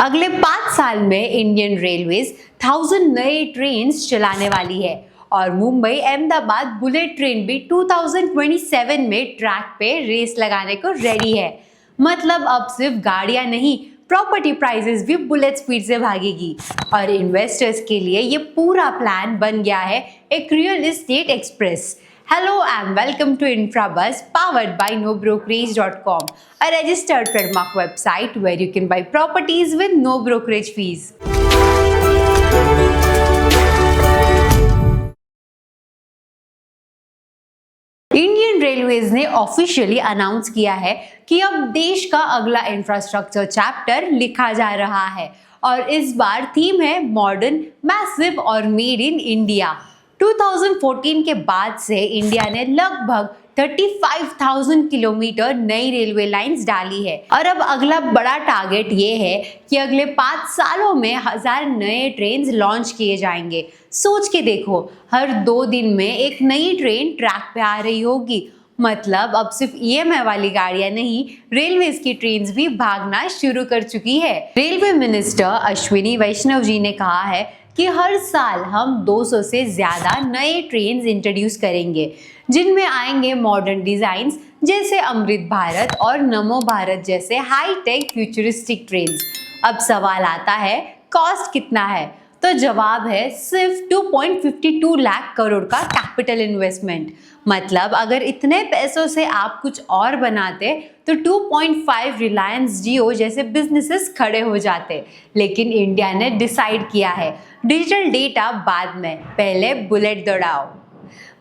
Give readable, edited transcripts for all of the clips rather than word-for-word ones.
अगले 5 साल में इंडियन रेलवेज 1000 नए ट्रेन चलाने वाली है और मुंबई अहमदाबाद बुलेट ट्रेन भी 2027 में ट्रैक पे रेस लगाने को रेडी है। मतलब अब सिर्फ गाड़ियां नहीं, प्रॉपर्टी प्राइसेस भी बुलेट स्पीड से भागेगी और इन्वेस्टर्स के लिए ये पूरा प्लान बन गया है एक real estate express. Hello and welcome to InfraBuzz powered by NoBrokerage.com, a registered trademark website where you can buy properties with no brokerage fees. Indian railways ने ऑफिशियली अनाउंस किया है कि अब देश का अगला इंफ्रास्ट्रक्चर चैप्टर लिखा जा रहा है और इस बार थीम है मॉडर्न, मैसिव और मेड इन इंडिया। 2014 के बाद से इंडिया ने लगभग 35,000 किलोमीटर नई रेलवे लाइंस डाली है और अब अगला बड़ा टारगेट ये है कि अगले 5 सालों में 1000 नए ट्रेन लॉन्च किए जाएंगे। सोच के देखो, हर 2 दिन में एक नई ट्रेन ट्रैक पे आ रही होगी। मतलब अब सिर्फ ईएमआई वाली गाड़ियां नहीं, रेलवेज की ट्रेन भी भागना शुरू कर चुकी है। रेलवे मिनिस्टर अश्विनी वैष्णव जी ने कहा है कि हर साल हम 200 से ज्यादा नए ट्रेन इंट्रोड्यूस करेंगे जिनमें आएंगे मॉडर्न डिजाइन्स जैसे अमृत भारत और नमो भारत जैसे हाई टेक फ्यूचरिस्टिक ट्रेन। अब सवाल आता है, कॉस्ट कितना है? तो जवाब है सिर्फ 2.52 लाख करोड़ का कैपिटल इन्वेस्टमेंट। मतलब अगर इतने पैसों से आप कुछ और बनाते तो 2.5 रिलायंस जियो जैसे बिजनेसेस खड़े हो जाते। लेकिन इंडिया ने डिसाइड किया है डिजिटल डेटा बाद में, पहले बुलेट दौड़ाओ।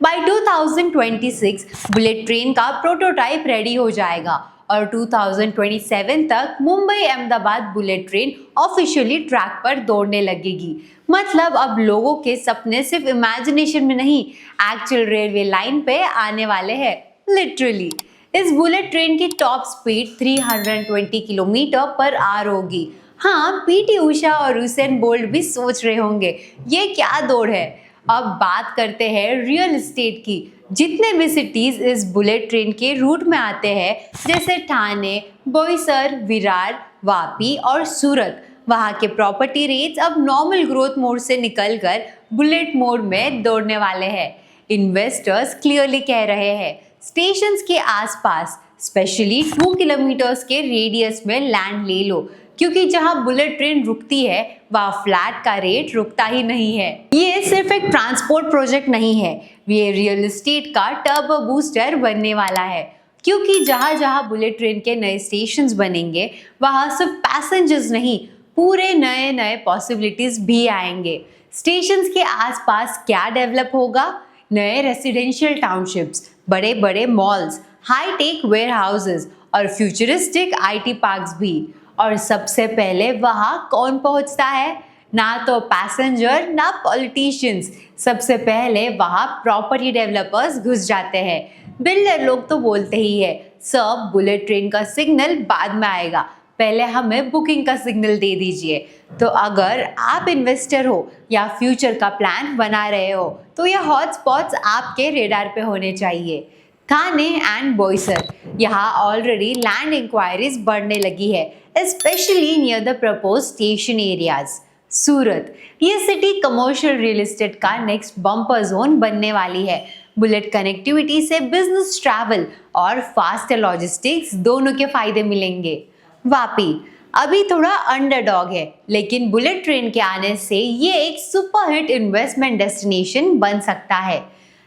बाय 2026 बुलेट ट्रेन का प्रोटोटाइप रेडी हो जाएगा और 2027 तक Mumbai Ahmedabad bullet train officially track पर दौड़ने लगेगी। मतलब अब लोगों के सपने सिर्फ इमेजिनेशन में नहीं, एक्चुअल रेलवे लाइन पे आने वाले हैं लिटरली। इस बुलेट ट्रेन की top speed 320 kilometre per hour होगी। हाँ, पीटी उषा और यूसेन बोल्ट भी सोच रहे होंगे ये क्या दौड़ है। अब बात करते हैं रियल एस्टेट की। जितने भी सिटीज इस बुलेट ट्रेन के रूट में आते हैं जैसे ठाणे, बोईसर, विरार, वापी और सूरत, वहाँ के प्रॉपर्टी रेट्स अब नॉर्मल ग्रोथ मोड से निकलकर बुलेट मोड में दौड़ने वाले हैं। इन्वेस्टर्स क्लियरली कह रहे हैं स्टेशंस के आसपास स्पेशली 2 किलोमीटर्स के रेडियस में लैंड ले लो, क्योंकि जहां बुलेट ट्रेन रुकती है वहां फ्लैट का रेट रुकता ही नहीं है। ये सिर्फ एक ट्रांसपोर्ट प्रोजेक्ट नहीं है, ये रियल एस्टेट का टर्बो बूस्टर बनने वाला है। क्योंकि जहां जहां बुलेट ट्रेन के नए स्टेशंस बनेंगे वहां सिर्फ पैसेंजर्स नहीं, पूरे नए नए पॉसिबिलिटीज भी आएंगे। स्टेशंस के आसपास क्या डेवलप होगा? नए रेसिडेंशियल टाउनशिप्स, बड़े बड़े malls, high tech warehouses और फ्यूचरिस्टिक आईटी पार्क्स भी। और सबसे पहले वहाँ कौन पहुँचता है? ना तो पैसेंजर ना पॉलिटिशियंस, सबसे पहले वहाँ प्रॉपर्टी डेवलपर्स घुस जाते हैं। बिल्डर लोग तो बोलते ही है सब बुलेट ट्रेन का सिग्नल बाद में आएगा, पहले हमें बुकिंग का सिग्नल दे दीजिए। तो अगर आप इन्वेस्टर हो या फ्यूचर का प्लान बना रहे हो तो ये हॉटस्पॉट्स आपके रेडार पे होने चाहिए। ठाणे एंड बोईसर, यहाँ ऑलरेडी लैंड इंक्वायरीज बढ़ने लगी है, specially near the propose station areas. Surat, ये सिटी कमर्शियल रियल एस्टेट का नेक्स्ट बम्पर जोन बनने वाली है। बुलेट कनेक्टिविटी से बिजनेस ट्रैवल और फास्ट लॉजिस्टिक्स दोनों के फायदे मिलेंगे। वापी अभी थोड़ा अंडरडॉग है, लेकिन बुलेट ट्रेन के आने से ये एक सुपरहिट इन्वेस्टमेंट डेस्टिनेशन बन सकता है।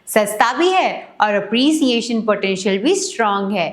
सस्ता भी है और अप्रिसिएशन पोटेंशियल भी स्ट्रांग है।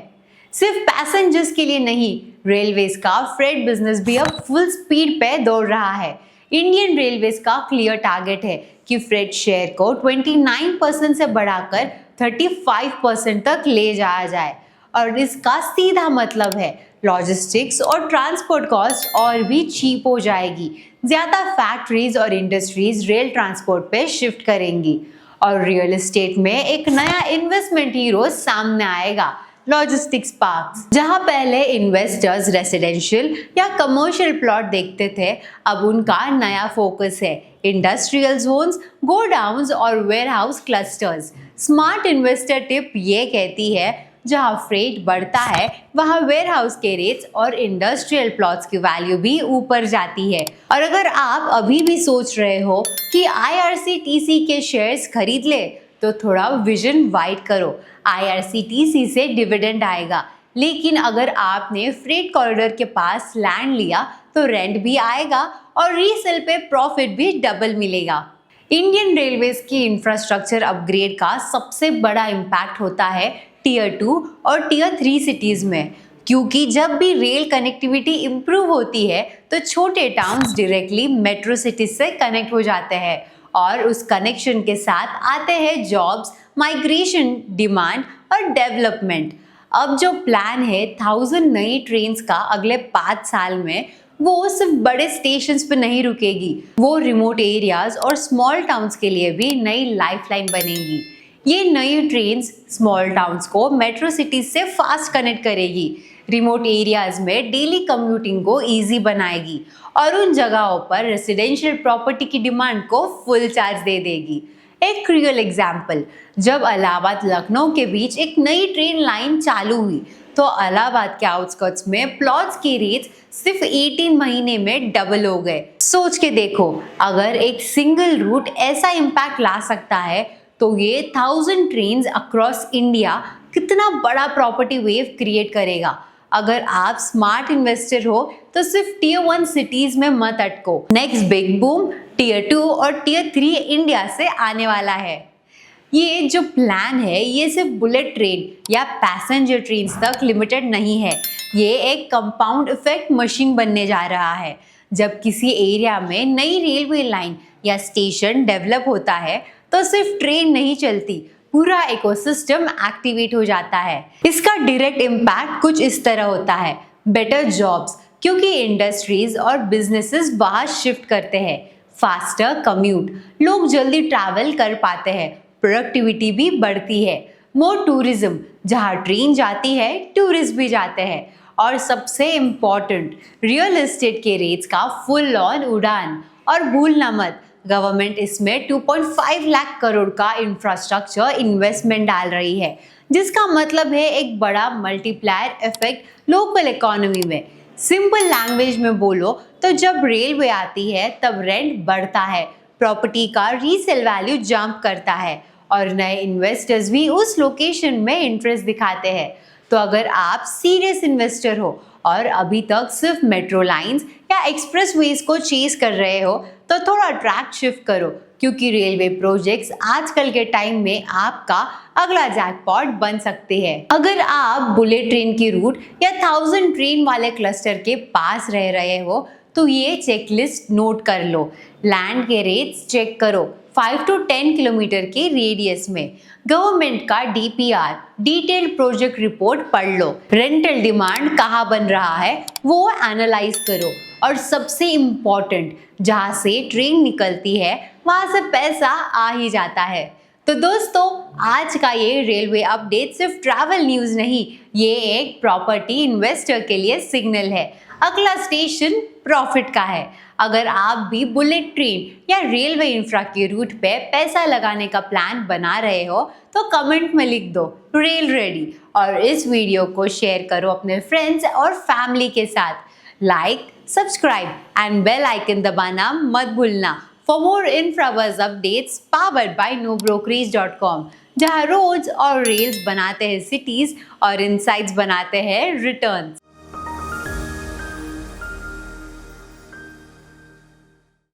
सिर्फ पैसेंजर्स के लिए नहीं, रेलवेज का फ्रेट बिजनेस भी अब फुल स्पीड पे दौड़ रहा है। इंडियन रेलवेज का क्लियर टारगेट है कि फ्रेट शेयर को 29% से बढ़ाकर 35% तक ले जाया जाए और इसका सीधा मतलब है लॉजिस्टिक्स और ट्रांसपोर्ट कॉस्ट और भी चीप हो जाएगी। ज़्यादा फैक्ट्रीज और इंडस्ट्रीज रेल ट्रांसपोर्ट पे शिफ्ट करेंगी और रियल एस्टेट में एक नया इन्वेस्टमेंट हीरो सामने आएगा, लॉजिस्टिक्स पार्क्स। जहां पहले इन्वेस्टर्स रेसिडेंशियल या कमर्शियल प्लॉट देखते थे, अब उनका नया फोकस है इंडस्ट्रियल जोन्स, गोडाउन्स और warehouse clusters. Smart investor tip ये कहती है जहां फ्रेट बढ़ता है वहां वेयरहाउस के रेट्स और इंडस्ट्रियल प्लॉट्स की वैल्यू भी ऊपर जाती है। और अगर आप अभी भी सोच रहे हो कि IRCTC के शेयर्स खरीद ले, तो थोड़ा विजन वाइड करो। IRCTC से डिविडेंड आएगा, लेकिन अगर आपने फ्रेट कॉरिडोर के पास लैंड लिया तो रेंट भी आएगा और रीसेल पे प्रॉफिट भी डबल मिलेगा। इंडियन रेलवेज की इंफ्रास्ट्रक्चर अपग्रेड का सबसे बड़ा इम्पैक्ट होता है टियर 2 और टियर 3 सिटीज में, क्योंकि जब भी रेल कनेक्टिविटी इंप्रूव होती है तो छोटे टाउन्स डायरेक्टली मेट्रो सिटीज से कनेक्ट हो जाते हैं और उस कनेक्शन के साथ आते हैं जॉब्स, माइग्रेशन, डिमांड और डेवलपमेंट। अब जो प्लान है 1000 नई ट्रेन्स का अगले 5 साल में, वो सिर्फ बड़े स्टेशंस पे नहीं रुकेगी, वो रिमोट एरियाज और स्मॉल टाउन्स के लिए भी नई लाइफलाइन बनेगी। ये नई ट्रेन्स स्मॉल टाउन्स को मेट्रो सिटीज से फास्ट कनेक्ट करेगी, रिमोट एरियाज में डेली कम्यूटिंग को इजी बनाएगी और उन जगहों पर रेसिडेंशियल प्रॉपर्टी की डिमांड को फुल चार्ज दे देगी। एक रियल एग्जाम्पल, जब इलाहाबाद लखनऊ के बीच एक नई ट्रेन लाइन चालू हुई तो इलाहाबाद के आउटस्कर्ट्स में प्लॉट्स के रेट्स सिर्फ 18 महीने में डबल हो गए। सोच के देखो, अगर एक सिंगल रूट ऐसा इम्पैक्ट ला सकता है तो ये 1000 ट्रेन्स अक्रॉस इंडिया कितना बड़ा प्रॉपर्टी वेव क्रिएट करेगा। अगर आप स्मार्ट इन्वेस्टर हो तो सिर्फ टियर 1 सिटीज में मत अटको। नेक्स्ट बिग बूम टियर 2 और टियर 3 इंडिया से आने वाला है। ये जो प्लान है ये सिर्फ बुलेट ट्रेन या पैसेंजर ट्रेन तक लिमिटेड नहीं है, ये एक कंपाउंड इफेक्ट मशीन बनने जा रहा है। जब किसी एरिया में नई रेलवे लाइन या स्टेशन डेवलप होता है तो सिर्फ ट्रेन नहीं चलती, पूरा इकोसिस्टम एक्टिवेट हो जाता है। इसका डायरेक्ट इम्पैक्ट कुछ इस तरह होता है, बेटर जॉब्स, क्योंकि इंडस्ट्रीज और बिजनेसेस बाहर शिफ्ट करते हैं, फास्टर कम्यूट, लोग जल्दी ट्रैवल कर पाते हैं, प्रोडक्टिविटी भी बढ़ती है, मोर टूरिज्म, जहाँ ट्रेन जाती है टूरिस्ट भी जाते हैं, और सबसे इम्पॉर्टेंट रियल एस्टेट के रेट्स का फुल ऑन उड़ान। और भूलना मत, गवर्नमेंट इसमें 2.5 लाख करोड़ का इंफ्रास्ट्रक्चर इन्वेस्टमेंट डाल रही है, जिसका मतलब है एक बड़ा मल्टीप्लायर इफेक्ट लोकल इकोनॉमी में। सिंपल लैंग्वेज में बोलो तो जब रेलवे आती है तब रेंट बढ़ता है, प्रॉपर्टी का रीसेल वैल्यू जंप करता है और नए इन्वेस्टर्स भी उस लोकेशन में इंटरेस्ट दिखाते हैं। तो अगर आप सीरियस इन्वेस्टर हो और अभी तक सिर्फ मेट्रो लाइंस या एक्सप्रेसवेज को चेस कर रहे हो तो थोड़ा ट्रैक शिफ्ट करो, क्योंकि रेलवे प्रोजेक्ट्स आजकल के टाइम में आपका अगला जैकपॉट बन सकते हैं। अगर आप बुलेट ट्रेन की रूट या 1000 ट्रेन वाले क्लस्टर के पास रह रहे हो तो ये चेकलिस्ट नोट कर लो। लैंड के रेट्स चेक करो 5 to 10 किलोमीटर के रेडियस में, गवर्नमेंट का DPR डिटेल्ड प्रोजेक्ट रिपोर्ट पढ़ लो, रेंटल डिमांड कहाँ बन रहा है वो एनालाइज करो, और सबसे इम्पॉर्टेंट, जहाँ से ट्रेन निकलती है वहाँ से पैसा आ ही जाता है। तो दोस्तों, आज का ये रेलवे अपडेट सिर्फ ट्रैवल न्यूज़ नहीं, ये एक प्रॉपर्टी इन्वेस्टर के लिए सिग्नल है। अगला स्टेशन प्रॉफिट का है। अगर आप भी बुलेट ट्रेन या रेलवे इंफ्रा के रूट पे पैसा लगाने का प्लान बना रहे हो तो कमेंट में लिख दो रेल रेडी, और इस वीडियो को शेयर करो अपने फ्रेंड्स और फैमिली के साथ। Like, subscribe and bell icon दबाना मत भूलना। For more Infrabuzz updates powered by nobrokerage.com, जहाँ रोड्स और रेल्स बनाते हैं सिटीज और इनसाइट्स बनाते हैं रिटर्न्स।